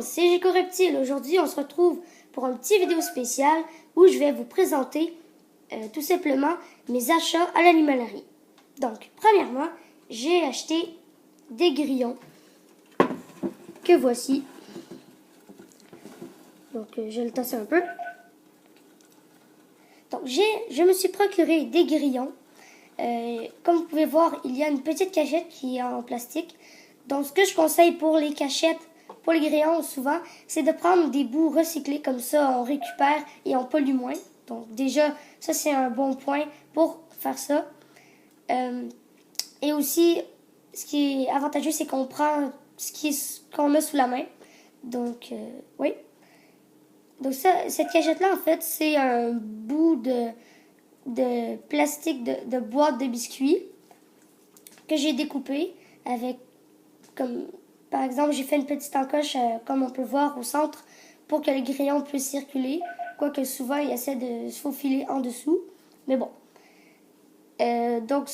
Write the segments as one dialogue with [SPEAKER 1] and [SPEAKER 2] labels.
[SPEAKER 1] c'est Géco Reptile. Aujourd'hui, on se retrouve pour un petit vidéo spécial où je vais vous présenter tout simplement mes achats à l'animalerie. Donc, premièrement, j'ai acheté des grillons que voici. Donc, je vais le tasser un peu. Donc, je me suis procuré des grillons. Comme vous pouvez voir, il y a une petite cachette qui est en plastique. Donc, ce que je conseille pour les cachettes, pour les grillons, souvent, c'est de prendre des bouts recyclés. Comme ça, on récupère et on pollue moins. Donc, déjà, ça, c'est un bon point pour faire ça. Et aussi, ce qui est avantageux, c'est qu'on prend qu'on a sous la main. Donc, oui. Donc, cette cachette-là, en fait, c'est un bout de plastique de boîte de biscuits que j'ai découpé avec, comme par exemple, j'ai fait une petite encoche, comme on peut voir au centre, pour que le grillon puisse circuler, quoique souvent il essaie de se faufiler en dessous, mais bon. Donc,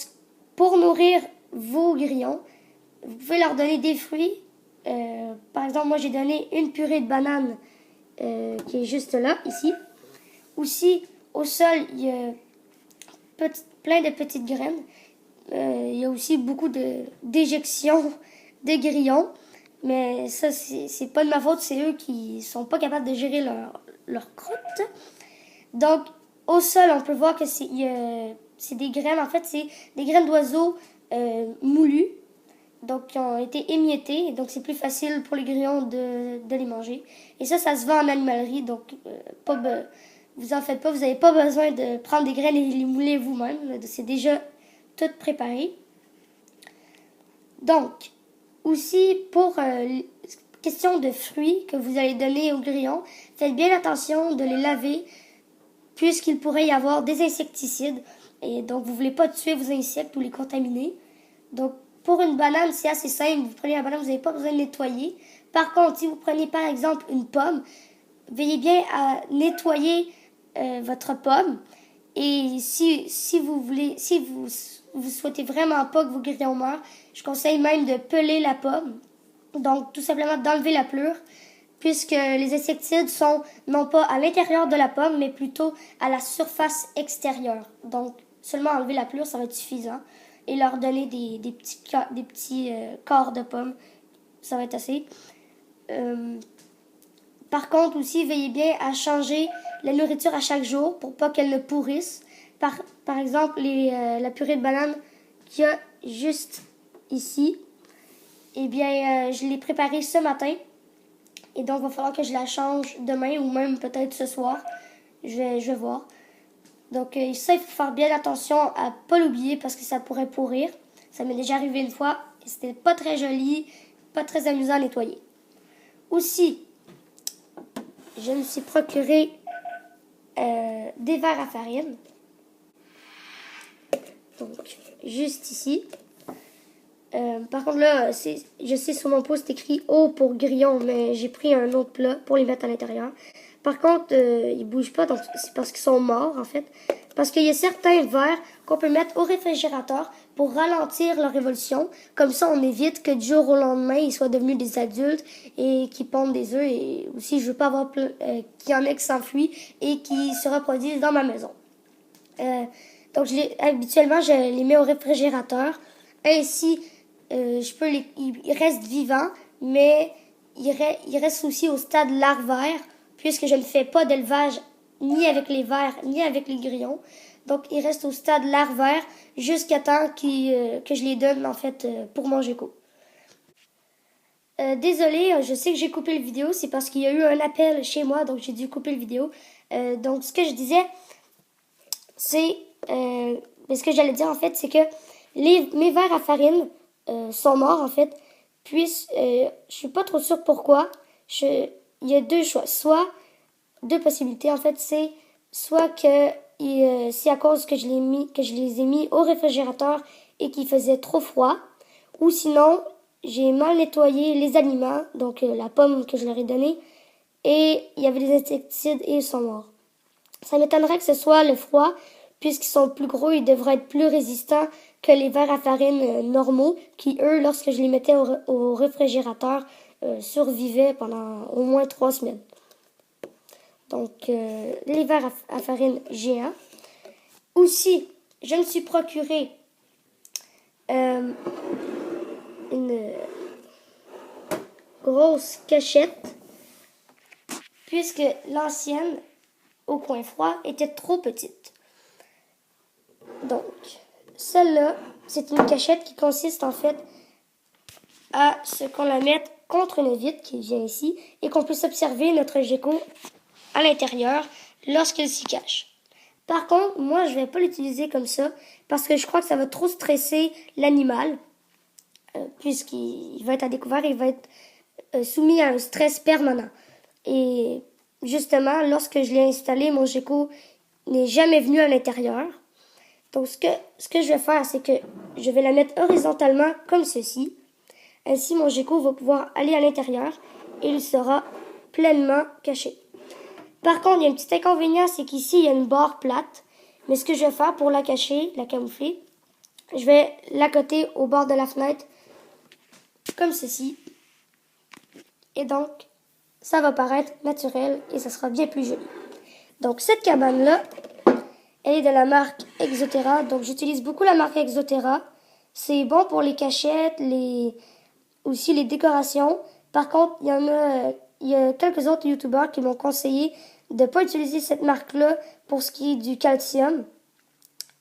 [SPEAKER 1] pour nourrir vos grillons, vous pouvez leur donner des fruits. Par exemple, moi j'ai donné une purée de banane qui est juste là, ici. Aussi, au sol, il y a plein de petites graines. Il y a aussi beaucoup d'éjections de grillons. Mais ça, c'est pas de ma faute, c'est eux qui sont pas capables de gérer leur croûte. Donc, au sol, on peut voir que c'est des graines. En fait, c'est des graines d'oiseaux moulues. Donc, qui ont été émiettées. Donc, c'est plus facile pour les grillons de les manger. Et ça se vend en animalerie. Donc, vous en faites pas. Vous n'avez pas besoin de prendre des graines et les mouler vous-même. C'est déjà tout préparé. Donc, aussi pour question de fruits que vous allez donner aux grillons, faites bien attention de les laver puisqu'il pourrait y avoir des insecticides. Et donc, vous ne voulez pas tuer vos insectes ou les contaminer. Donc, pour une banane, c'est assez simple. Vous prenez la banane, vous n'avez pas besoin de nettoyer. Par contre, si vous prenez par exemple une pomme, veillez bien à nettoyer votre pomme. Et si vous souhaitez vraiment pas que vos grillons meurent, je conseille même de peler la pomme. Donc, tout simplement d'enlever la pleure, puisque les insecticides sont non pas à l'intérieur de la pomme, mais plutôt à la surface extérieure. Donc, seulement enlever la pleure, ça va être suffisant. Et leur donner des petits corps de pommes, ça va être assez. Par contre, aussi, veillez bien à changer la nourriture à chaque jour pour pas qu'elle ne pourrisse. Par exemple, la purée de banane qu'il y a juste ici, eh bien, je l'ai préparée ce matin. Et donc, il va falloir que je la change demain ou même peut-être ce soir. Je vais voir. Donc, ça, il faut faire bien attention à ne pas l'oublier parce que ça pourrait pourrir. Ça m'est déjà arrivé une fois et c'était pas très joli, pas très amusant à nettoyer. Aussi, je me suis procuré des verres à farine. Donc, juste ici. Par contre, là, je sais sur mon pot, c'est écrit eau pour grillon, mais j'ai pris un autre plat pour les mettre à l'intérieur. Par contre, ils bougent pas, donc c'est parce qu'ils sont morts, en fait. Parce qu'il y a certains verres qu'on peut mettre au réfrigérateur pour ralentir leur évolution. Comme ça, on évite que du jour au lendemain, ils soient devenus des adultes et qu'ils pondent des œufs. Et aussi, je veux pas avoir qu'il y en ait qui s'enfuient et qui se reproduisent dans ma maison. Donc, habituellement, je les mets au réfrigérateur. Ainsi, ils restent vivants, mais ils restent aussi au stade larvaire, puisque je ne fais pas d'élevage ni avec les vers, ni avec les grillons. Donc, ils restent au stade larvaire jusqu'à temps que je les donne, en fait, pour mon Géco. Désolée, je sais que j'ai coupé la vidéo, c'est parce qu'il y a eu un appel chez moi, donc j'ai dû couper la vidéo. Donc, ce que je disais, c'est... ce que j'allais dire, en fait, c'est que mes vers à farine sont morts, en fait. Puis, je suis pas trop sûre pourquoi. Il y a deux choix. Deux possibilités, en fait. C'est soit que c'est à cause que je les ai mis au réfrigérateur et qu'il faisait trop froid. Ou sinon, j'ai mal nettoyé les aliments, donc la pomme que je leur ai donnée. Et il y avait des insecticides et ils sont morts. Ça m'étonnerait que ce soit le froid, puisqu'ils sont plus gros, ils devraient être plus résistants que les verres à farine normaux, qui, eux, lorsque je les mettais au réfrigérateur, survivait pendant au moins 3 semaines. Donc, les verres à farine géants. Aussi, je me suis procuré une grosse cachette puisque l'ancienne, au coin froid, était trop petite. Donc, celle-là, c'est une cachette qui consiste en fait à ce qu'on la mette contre une vitre qui vient ici et qu'on puisse observer notre gecko à l'intérieur lorsqu'il s'y cache. Par contre, moi, je vais pas l'utiliser comme ça parce que je crois que ça va trop stresser l'animal puisqu'il va être à découvert et il va être soumis à un stress permanent. Et justement, lorsque je l'ai installé, mon gecko n'est jamais venu à l'intérieur. Donc, ce que je vais faire, c'est que je vais la mettre horizontalement comme ceci. Ainsi, mon gecko va pouvoir aller à l'intérieur et il sera pleinement caché. Par contre, il y a un petit inconvénient, c'est qu'ici, il y a une barre plate. Mais ce que je vais faire pour la cacher, la camoufler, je vais l'accoter au bord de la fenêtre, comme ceci. Et donc, ça va paraître naturel et ça sera bien plus joli. Donc, cette cabane-là, elle est de la marque Exoterra. Donc, j'utilise beaucoup la marque Exoterra. C'est bon pour les cachettes, aussi les décorations. Par contre, il y a quelques autres youtubeurs qui m'ont conseillé de ne pas utiliser cette marque-là pour ce qui est du calcium.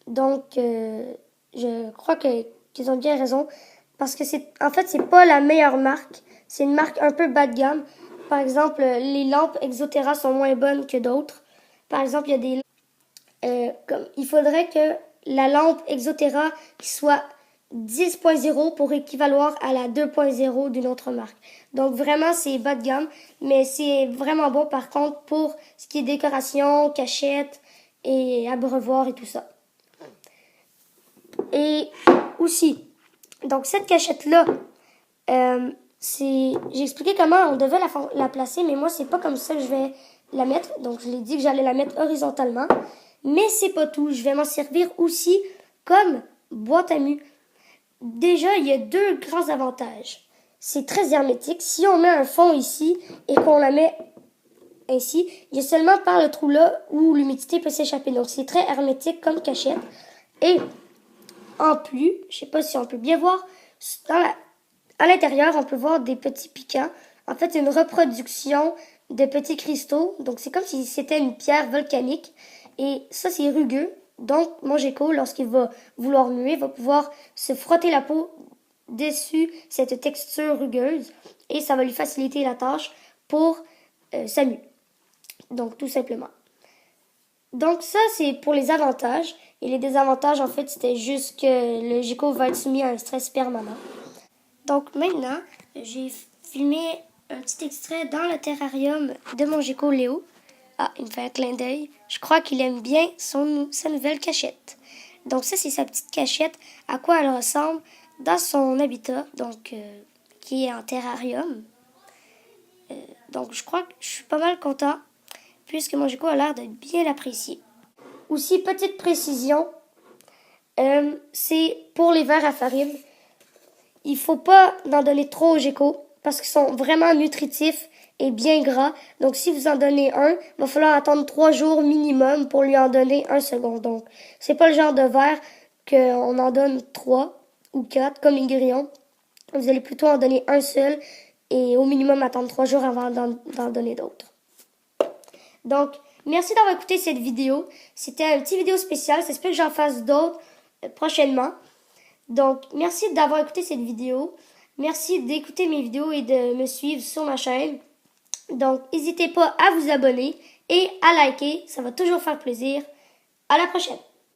[SPEAKER 1] Donc, je crois qu'ils ont bien raison. Parce que c'est pas la meilleure marque. C'est une marque un peu bas de gamme. Par exemple, les lampes Exoterra sont moins bonnes que d'autres. Par exemple, il y a des il faudrait que la lampe Exoterra soit 10.0 pour équivaloir à la 2.0 d'une autre marque. Donc vraiment, c'est bas de gamme, mais c'est vraiment bon par contre pour ce qui est décoration, cachette et abreuvoir et tout ça. Et aussi, donc cette cachette-là, j'ai expliqué comment on devait la placer, mais moi, c'est pas comme ça que je vais la mettre. Donc, je l'ai dit que j'allais la mettre horizontalement. Mais c'est pas tout. Je vais m'en servir aussi comme boîte à mu. Déjà, il y a 2 grands avantages. C'est très hermétique. Si on met un fond ici et qu'on la met ainsi, il y a seulement par le trou là où l'humidité peut s'échapper. Donc, c'est très hermétique comme cachette. Et en plus, je sais pas si on peut bien voir, à l'intérieur, on peut voir des petits piquants. En fait, c'est une reproduction de petits cristaux. Donc, c'est comme si c'était une pierre volcanique. Et ça, c'est rugueux. Donc, mon gecko, lorsqu'il va vouloir muer, va pouvoir se frotter la peau dessus cette texture rugueuse. Et ça va lui faciliter la tâche pour sa mue. Donc, tout simplement. Donc, ça, c'est pour les avantages. Et les désavantages, en fait, c'était juste que le gecko va être soumis à un stress permanent. Donc, maintenant, j'ai filmé un petit extrait dans le terrarium de mon gecko Léo. Ah, il me fait un clin d'œil. Je crois qu'il aime bien sa nouvelle cachette. Donc ça, c'est sa petite cachette. À quoi elle ressemble dans son habitat, donc qui est en terrarium. Donc je crois que je suis pas mal content, puisque mon gecko a l'air de bien l'apprécier. Aussi, petite précision, c'est pour les verres à farine. Il faut pas en donner trop au gecko, parce qu'ils sont vraiment nutritifs et bien gras. Donc, si vous en donnez un, il va falloir attendre 3 jours minimum pour lui en donner un second. Donc, c'est pas le genre de verre qu'on en donne 3 ou 4 comme les grillons. Vous allez plutôt en donner un seul et au minimum attendre 3 jours avant d'en donner d'autres. Donc, merci d'avoir écouté cette vidéo. C'était une petite vidéo spéciale. J'espère que j'en fasse d'autres prochainement. Donc, merci d'avoir écouté cette vidéo. Merci d'écouter mes vidéos et de me suivre sur ma chaîne. Donc, n'hésitez pas à vous abonner et à liker. Ça va toujours faire plaisir. À la prochaine!